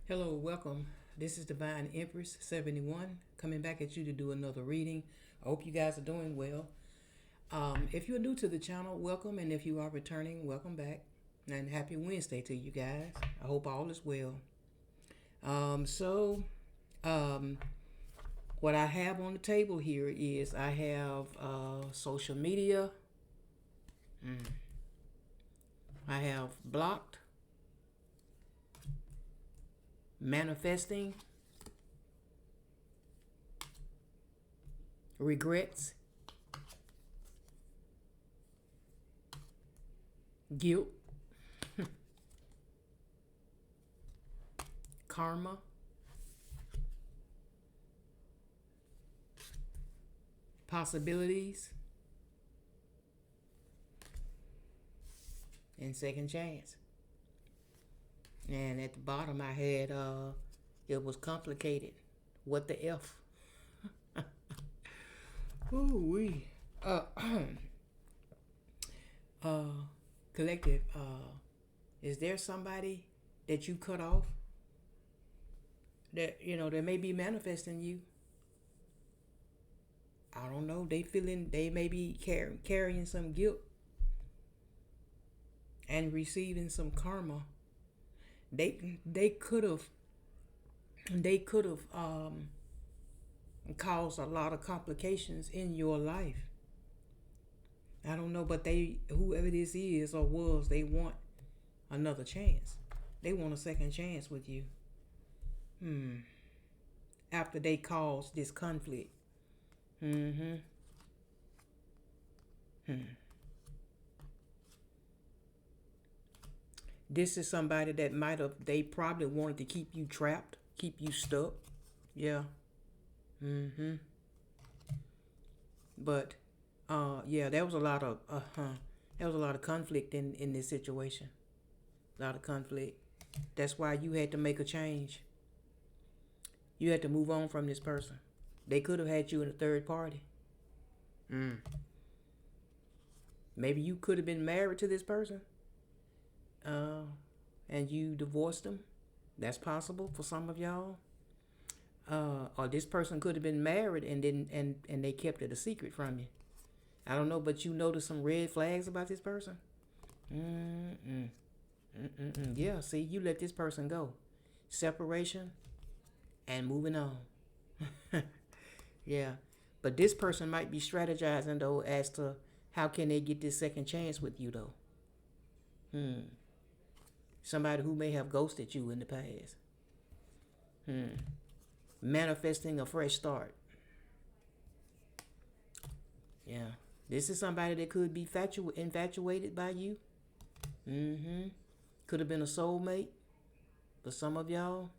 Hello, welcome. This is Divine Empress 71 coming back at you to do another reading. I hope you guys are doing well. If you're new to the channel, welcome, and if you are returning, welcome back. And happy Wednesday to you guys. I hope all is well. Um, so, um, what I have on the table here is I have social media, I have blocked, manifesting, regrets, guilt, karma, possibilities, and second chance. And at the bottom, I had it was complicated. What the F? Ooh wee. Uh, uh, collective. Is there somebody that you cut off that that may be manifesting you? I don't know. They may be carrying some guilt and receiving some karma. They could have caused a lot of complications in your life. I don't know, but whoever this is or was, they want another chance. They want a second chance with you. Hmm. After they caused this conflict. Mm-hmm. Hmm. This is somebody that they probably wanted to keep you trapped, keep you stuck. Yeah. Mm-hmm. But, yeah, there was a lot of conflict in this situation. A lot of conflict. That's why you had to make a change. You had to move on from this person. They could have had you in a third party. Mm. Maybe you could have been married to this person, uh, and you divorced them. That's possible for some of y'all. Or this person could have been married and didn't and they kept it a secret from you. I don't know, but you noticed some red flags about this person. Mm-mm. Mm-mm. Yeah, see, you let this person go. Separation and moving on. Yeah, but this person might be strategizing though as to how can they get this second chance with you though. Hmm. Somebody who may have ghosted you in the past. Hmm. Manifesting a fresh start. Yeah. This is somebody that could be infatuated by you. Mm-hmm. Could have been a soulmate for some of y'all.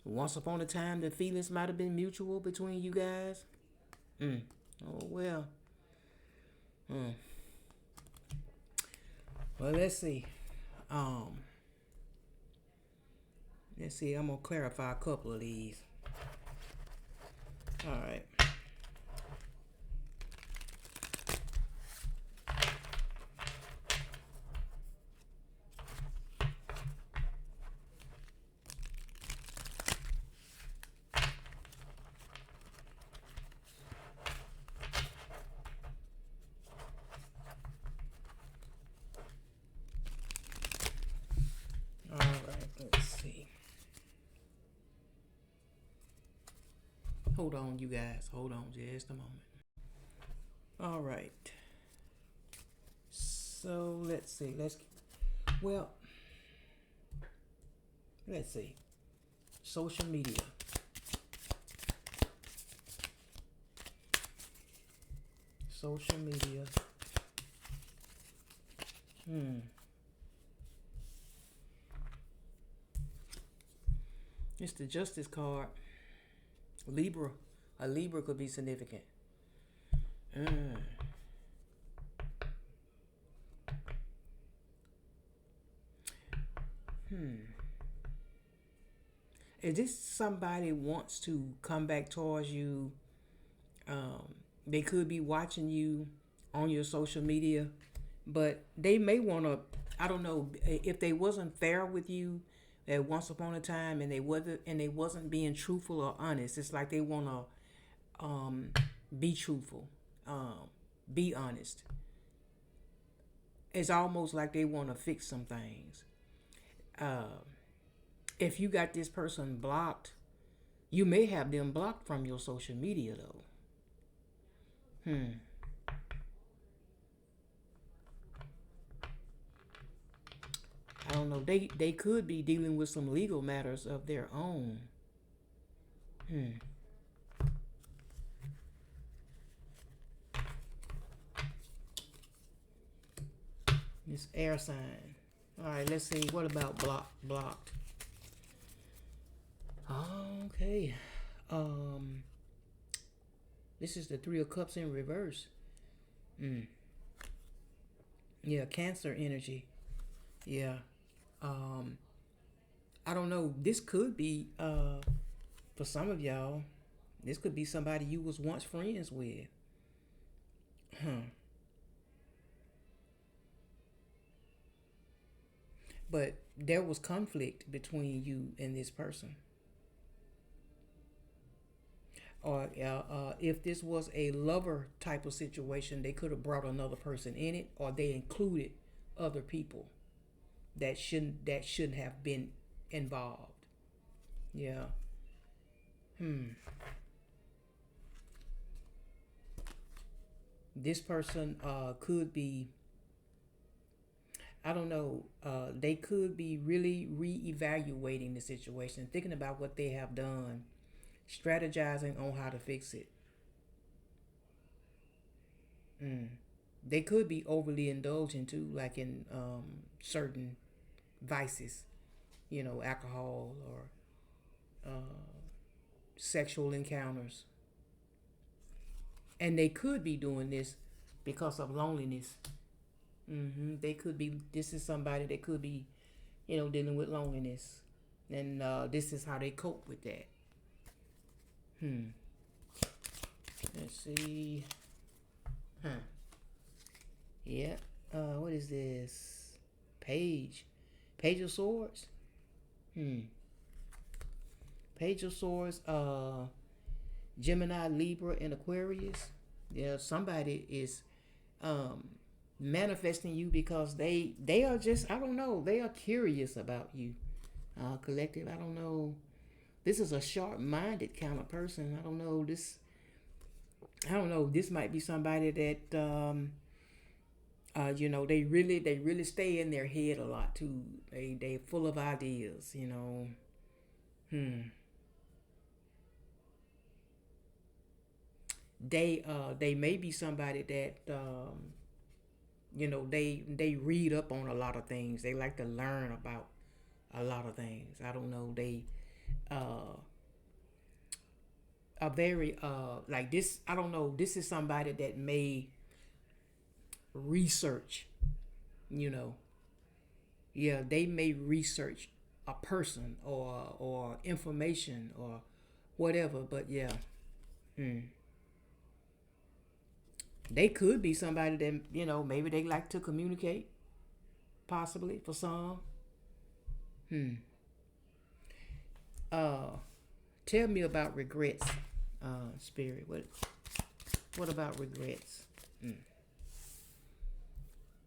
Once upon a time, the feelings might have been mutual between you guys. Mm. Oh well. Mm. Well, let's see. Um, let's see. I'm gonna clarify a couple of these. All right. All right. Let's see. Hold on, you guys. Hold on just a moment. All right. So let's see. Well, let's see. Social media. Social media. Hmm. It's the Justice card. Libra. A Libra could be significant. Mm. Hmm. If this somebody wants to come back towards you, um, they could be watching you on your social media, but they may want to. I don't know if they wasn't fair with you, at once upon a time, and they wasn't being truthful or honest. It's like they wanna be truthful, um, be honest. It's almost like they wanna fix some things. Uh, if you got this person blocked, you may have them blocked from your social media though. Hmm. I don't know. They could be dealing with some legal matters of their own. Hmm. This air sign. All right. Let's see. What about blocked? Okay. Um. This is the Three of Cups in reverse. Hmm. Yeah. Cancer energy. Yeah. Um. I don't know. This could be for some of y'all. This could be somebody you was once friends with. Huh. But there was conflict between you and this person. Or if this was a lover type of situation, they could have brought another person in it, or they included other people that shouldn't have been involved. Yeah. Hmm. This person could be, I don't know, they could be really reevaluating the situation, thinking about what they have done, strategizing on how to fix it. Mm. They could be overly indulgent too, like in certain vices, alcohol or sexual encounters. And they could be doing this because of loneliness. They could be, this is somebody that could be, dealing with loneliness. And this is how they cope with that. Hmm. Let's see. Huh. Yeah. What is this? Page. Page of Swords. Hmm. Page of Swords. Gemini, Libra, and Aquarius. Yeah. Somebody is um manifesting you because they are just, I don't know, they are curious about you. Collective. I don't know. This is a sharp-minded kind of person. I don't know this. I don't know. This might be somebody that they really stay in their head a lot too. They full of ideas. Hmm. They may be somebody that they read up on a lot of things. They like to learn about a lot of things. I don't know. They uh are very like this. I don't know. This is somebody that may research. You know, yeah, they may research a person or information or whatever. But yeah, mm. They could be somebody that maybe they like to communicate, possibly for some. Hmm. Uh, Tell me about regrets, spirit. What about regrets? Mm.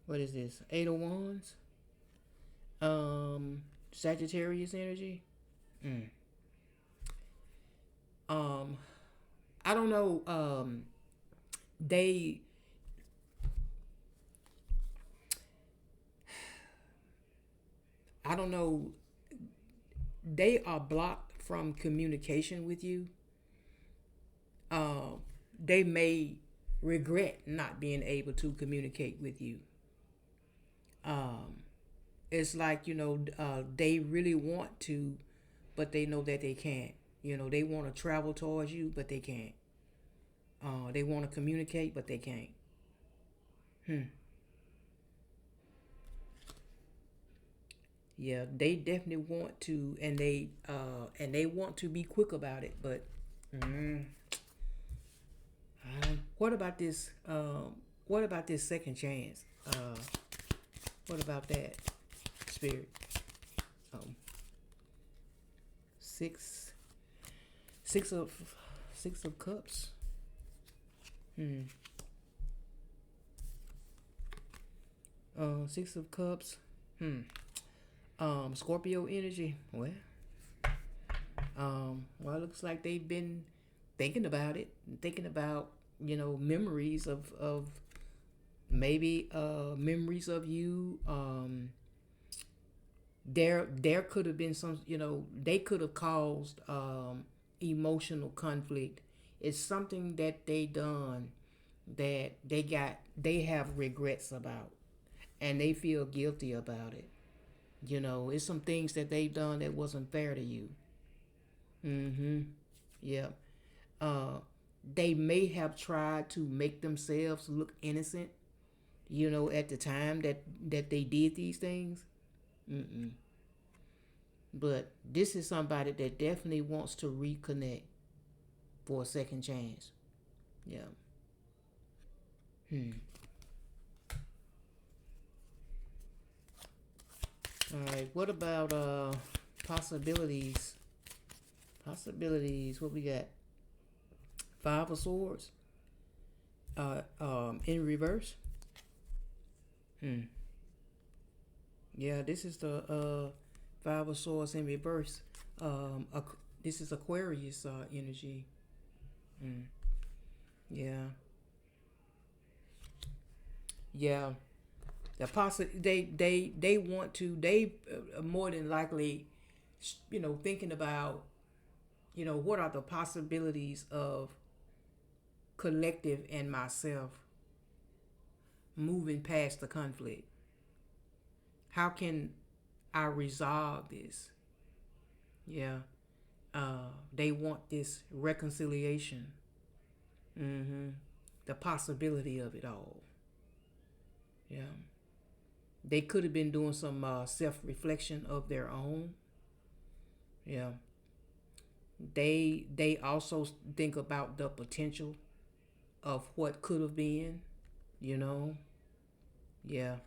What is this? Eight of Wands. Sagittarius energy. Mm. Um, I don't know. They I don't know. They are blocked from communication with you. Uh, they may regret not being able to communicate with you. Um, it's like they really want to, but they know that they can't. They want to travel towards you, but they can't. They want to communicate, but they can't. Hmm. Yeah, they definitely want to, and they want to be quick about it. But mm, what about this? What about this second chance? What about that, spirit? Um, Six, six of, six of cups. Hmm. Six of cups. Hmm. Scorpio energy. Well, it looks like they've been thinking about it, thinking about memories of maybe memories of you. There could have been some, they could have caused emotional conflict. It's something that they done that they have regrets about, and they feel guilty about it. It's some things that they've done that wasn't fair to you. Mm-hmm. Yeah. Uh, they may have tried to make themselves look innocent, at the time that they did these things. Mm-mm. But this is somebody that definitely wants to reconnect for a second chance. Yeah. Hmm. All right. What about possibilities? Possibilities. What we got? Five of Swords. In reverse. Hmm. Yeah. This is the Five of Swords in reverse. This is Aquarius energy. Hmm. Yeah. Yeah. They want to, they more than likely, thinking about, what are the possibilities of collective and myself moving past the conflict. How can I resolve this? Yeah. They want this reconciliation. Mm-hmm. The possibility of it all. Yeah. They could have been doing some self-reflection of their own. Yeah. They also think about the potential of what could have been. You know. Yeah.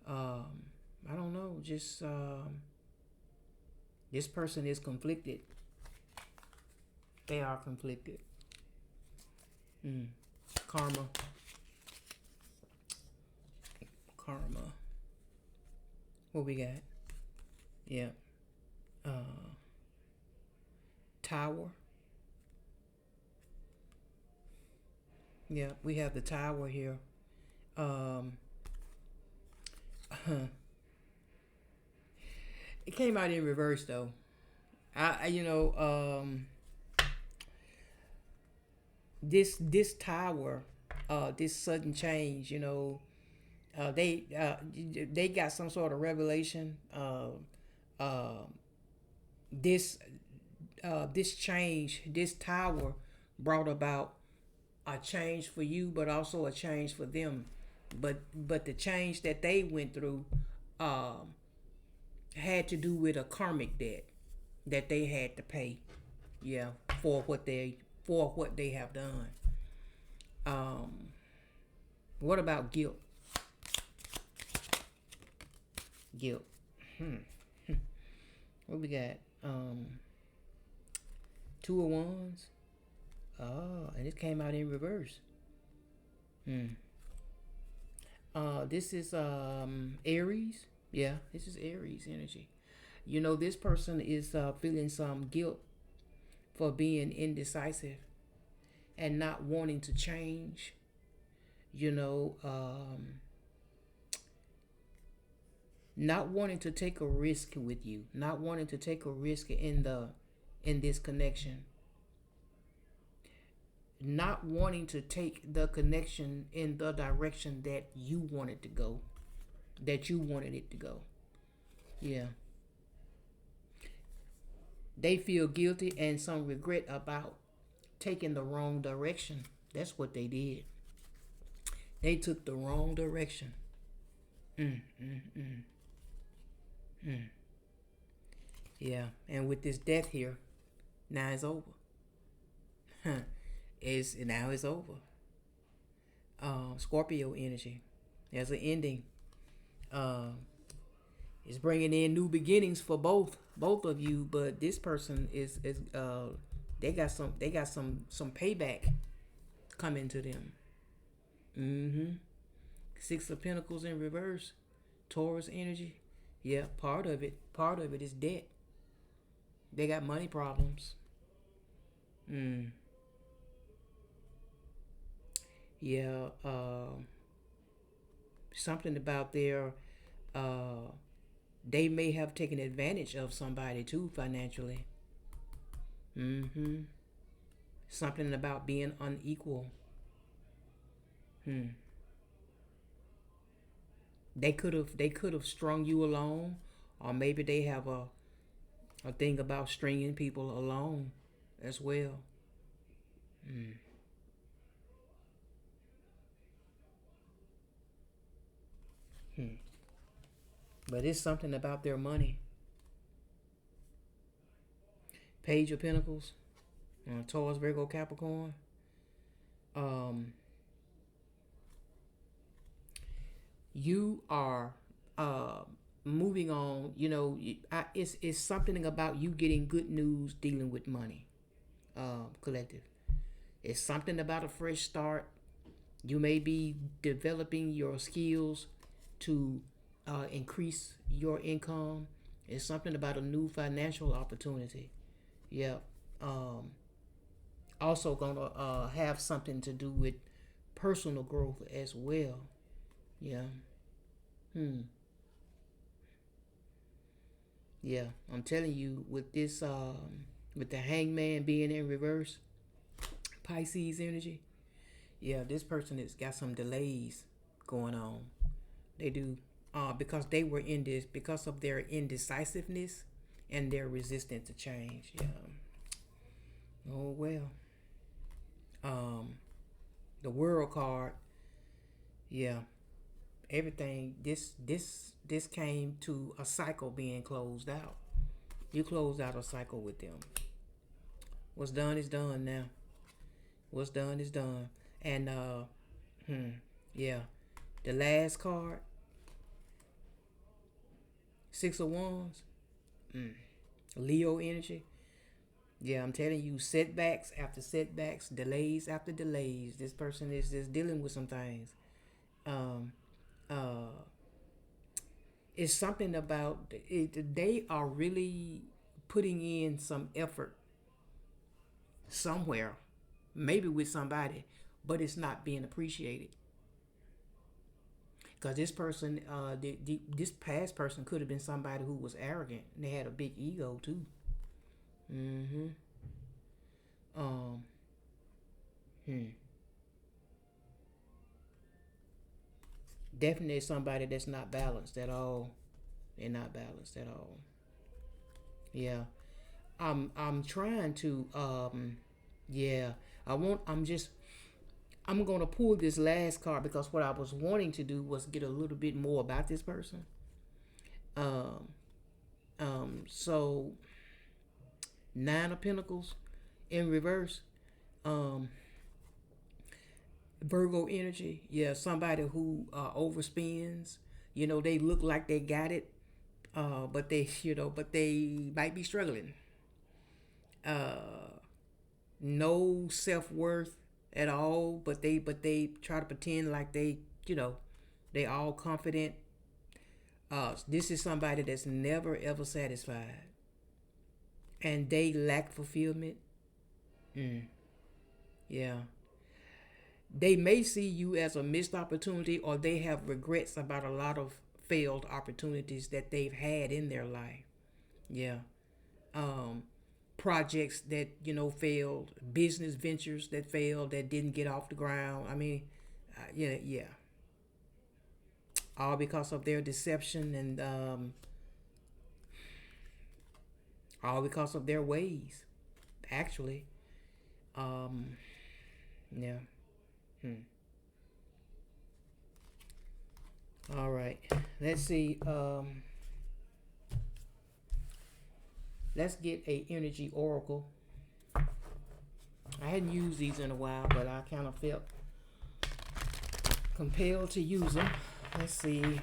I don't know. Just this person is conflicted. They are conflicted. Mm. Karma. Karma. What we got? Yeah. Uh, Tower. Yeah, we have the tower here. Um, it came out in reverse though. I you know this tower, this sudden change. They got some sort of revelation. Uh, this this change, this tower brought about a change for you, but also a change for them. But the change that they went through um, had to do with a karmic debt that they had to pay. Yeah, for what they have done. Um, what about guilt? Guilt. Hmm. What we got? Two of Wands. Oh, and it came out in reverse. Hmm. This is Aries. Yeah, this is Aries energy. This person is feeling some guilt for being indecisive and not wanting to change. You know, not wanting to take a risk with you, not wanting to take a risk in this connection, not wanting to take the connection in the direction that you wanted to go, that you wanted it to go. Yeah. They feel guilty and some regret about taking the wrong direction. That's what they did. They took the wrong direction. Mm, mm, mm, mm. Yeah. And with this death here, now it's over. Now it's over. Scorpio energy. There's an ending. Uh, It's bringing in new beginnings for both of you, but this person is they got some payback coming to them. Mm-hmm. Six of Pentacles in reverse, Taurus energy. Yeah, part of it is debt. They got money problems. Mm. Yeah. Something about their uh they may have taken advantage of somebody too financially. Mm-hmm. Something about being unequal. Hmm. They could have strung you along, or maybe they have a thing about stringing people along as well. Mm. Hmm. But it's something about their money. Page of Pentacles, Taurus, Virgo, Capricorn. Um, you are uh, moving on. It's something about you getting good news dealing with money. Collective. It's something about a fresh start. You may be developing your skills to increase your income. It's something about a new financial opportunity. Yeah. Um, Also gonna have something to do with personal growth as well. Yeah. Hmm. Yeah. I'm telling you, with this, with the Hangman being in reverse, Pisces energy. Yeah, this person has got some delays going on. They do, because they were in this because of their indecisiveness and their resistance to change. Yeah. Oh well. Um, the World card. Yeah. Everything. This came to a cycle being closed out. You closed out a cycle with them. What's done is done now. What's done is done. And yeah, the last card, Six of Wands, Leo energy. Yeah, I'm telling you, setbacks after setbacks, delays after delays. This person is just dealing with some things. Um, uh, it's something about it. They are really putting in some effort somewhere, maybe with somebody, but it's not being appreciated. Because this person, this past person could have been somebody who was arrogant. And they had a big ego too. Mm-hmm. Um. Hmm. Definitely somebody that's not balanced at all. They're not balanced at all. Yeah. I'm trying to. Yeah. I'm gonna pull this last card because what I was wanting to do was get a little bit more about this person. Um. So Nine of Pentacles in reverse. Um. Virgo energy. Yeah. Somebody who overspends. They look like they got it, but they might be struggling. Uh, no self worth at all, but they try to pretend like you know, they all confident. This is somebody that's never ever satisfied, and they lack fulfillment. Mm, yeah, they may see you as a missed opportunity, or they have regrets about a lot of failed opportunities that they've had in their life. Yeah. Um, Projects that failed, business ventures that failed, that didn't get off the ground. I mean, yeah, yeah, all because of their deception, and all because of their ways. Actually, um, yeah. Hmm. All right. Let's see. Let's get a energy oracle. I hadn't used these in a while, but I kind of felt compelled to use them. Let's see.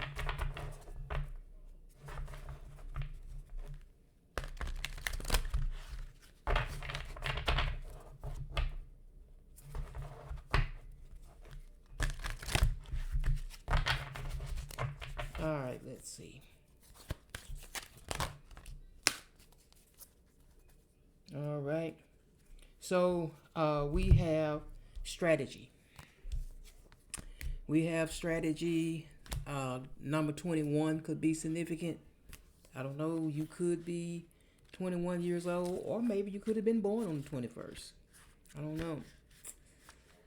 see. All right. So we have strategy. We have strategy. Number 21 could be significant. I don't know. You could be 21 years old, or maybe you could have been born on the 21st. I don't know.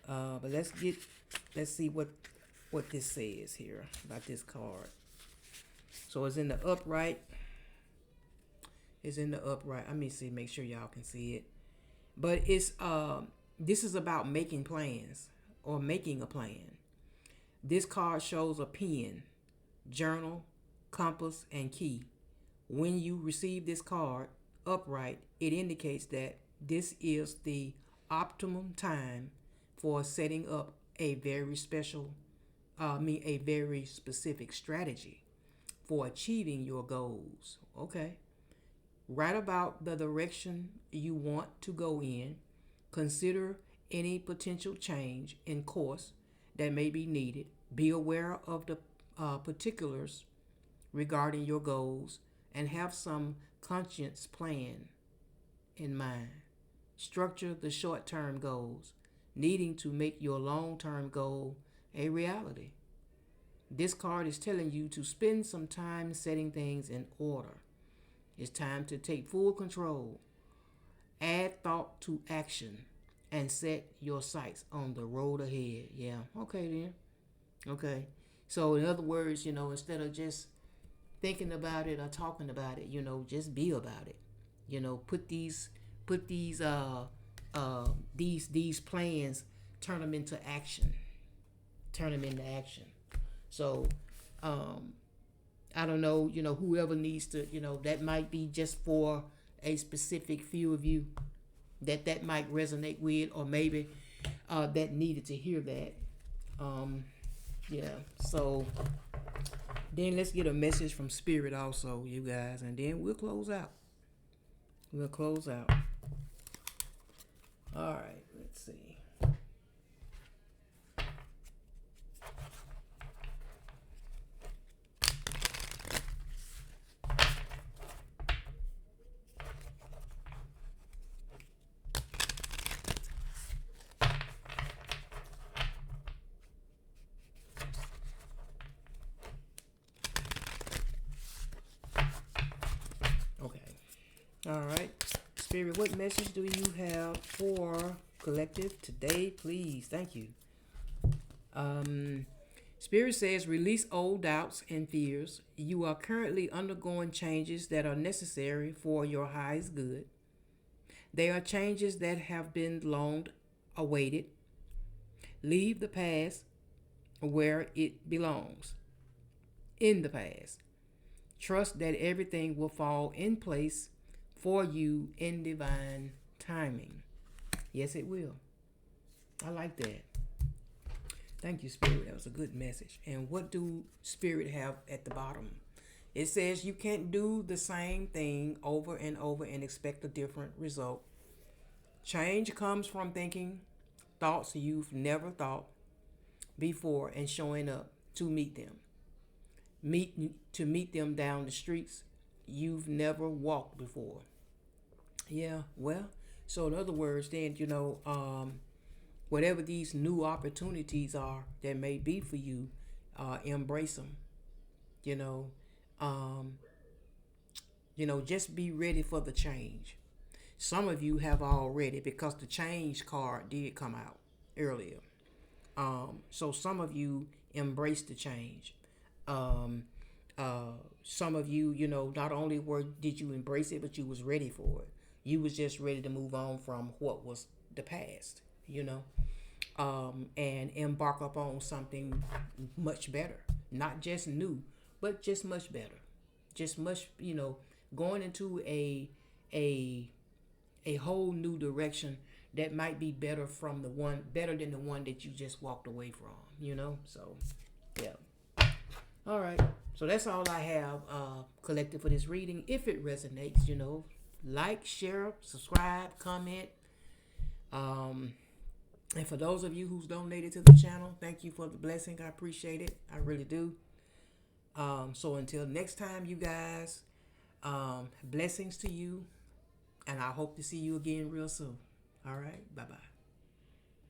But let's see what this says here about this card. So it's in the upright. It's in the upright. Let me see. Make sure y'all can see it. But it's this is about making plans or making a plan. This card shows a pen, journal, compass, and key. When you receive this card upright, it indicates that this is the optimum time for setting up a very a very specific strategy for achieving your goals. Okay. Write about the direction you want to go in. Consider any potential change in course that may be needed. Be aware of the particulars regarding your goals and have some conscious plan in mind. Structure the short term goals, needing to make your long term goal a reality. This card is telling you to spend some time setting things in order. It's time to take full control. Add thought to action and set your sights on the road ahead. Yeah, okay then. Okay. So in other words, instead of just thinking about it or talking about it, just be about it. Put these plans, turn them into action. Turn them into action. So I don't know, whoever needs to, that might be just for a specific few of you that might resonate with, or maybe that needed to hear that. Yeah, so then let's get a message from Spirit also, you guys, and then we'll close out. All right, let's see. All right. Spirit, what message do you have for collective today, please? Thank you. Spirit says, release old doubts and fears. You are currently undergoing changes that are necessary for your highest good. They are changes that have been long awaited. Leave the past where it belongs, in the past. Trust that everything will fall in place for you in divine timing. Yes, it will. I like that. Thank you, Spirit. That was a good message. And what do Spirit have at the bottom? It says you can't do the same thing over and over and expect a different result. Change comes from thinking thoughts you've never thought before and showing up to meet them. Meet them down the streets you've never walked before. Yeah, well, so in other words, then, whatever these new opportunities are that may be for you, embrace them. You know, just be ready for the change. Some of you have already, because the change card did come out earlier. So some of you embrace the change. Some of you, not only did you embrace it, but you was ready for it. You was just ready to move on from what was the past, and embark upon something much better. Not just new, but just much better. Just much, going into a whole new direction that might be better than the one that you just walked away from, So, yeah. All right. So that's all I have collected for this reading. If it resonates, like, share, subscribe, comment. And for those of you who's donated to the channel, thank you for the blessing. I appreciate it. I really do. So until next time, you guys, blessings to you, and I hope to see you again real soon. All right, bye bye.